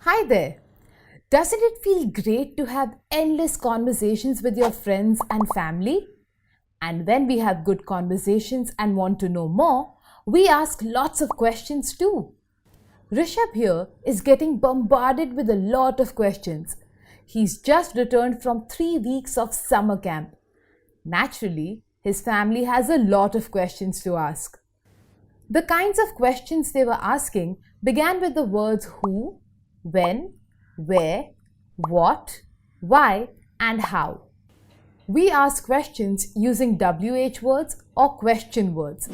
Hi there. Doesn't it feel great to have endless conversations with your friends and family? And when we have good conversations and want to know more, we ask lots of questions too. Rishabh here is getting bombarded with a lot of questions. He's just returned from 3 weeks of summer camp. Naturally, his family has a lot of questions to ask. The kinds of questions they were asking began with the words who, when, where, what, why, and how. We ask questions using WH words or question words.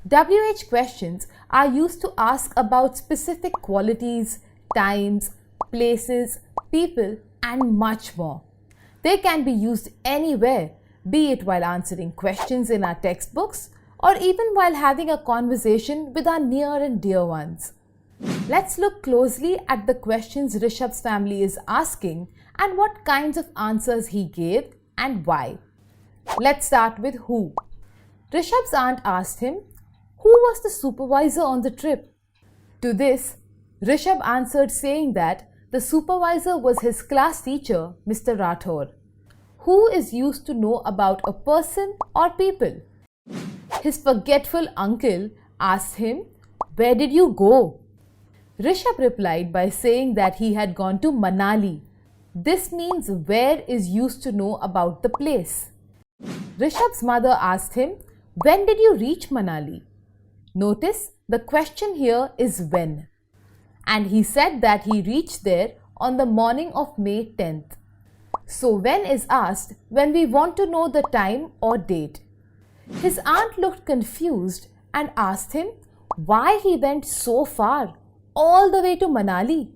WH questions are used to ask about specific qualities, times, places, people, and much more. They can be used anywhere, be it while answering questions in our textbooks or even while having a conversation with our near and dear ones. Let's look closely at the questions Rishabh's family is asking and what kinds of answers he gave and why. Let's start with who. Rishabh's aunt asked him, who was the supervisor on the trip? To this, Rishabh answered saying that the supervisor was his class teacher, Mr. Rathore. Who is used to know about a person or people. His forgetful uncle asked him, where did you go? Rishabh replied by saying that he had gone to Manali. This means where is used to know about the place. Rishabh's mother asked him, when did you reach Manali? Notice the question here is when. And he said that he reached there on the morning of May 10th. So when is asked when we want to know the time or date. His aunt looked confused and asked him why he went so far, all the way to Manali.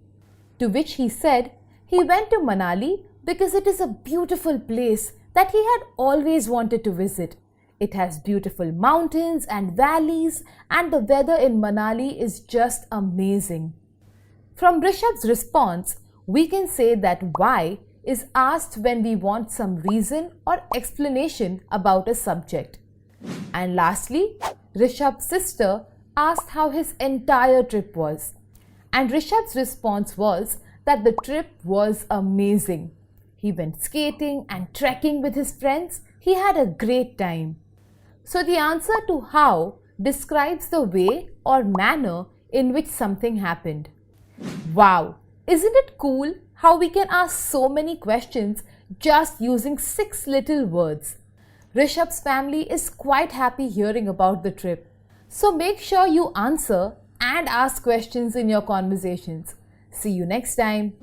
To which he said he went to Manali because it is a beautiful place that he had always wanted to visit. It has beautiful mountains and valleys, and the weather in Manali is just amazing. From Rishabh's response, we can say that why is asked when we want some reason or explanation about a subject. And lastly, Rishabh's sister asked how his entire trip was. And Rishabh's response was that the trip was amazing. He went skating and trekking with his friends. He had a great time. So the answer to how describes the way or manner in which something happened. Wow! Isn't it cool how we can ask so many questions just using 6 little words? Rishabh's family is quite happy hearing about the trip. So make sure you answer and ask questions in your conversations. See you next time.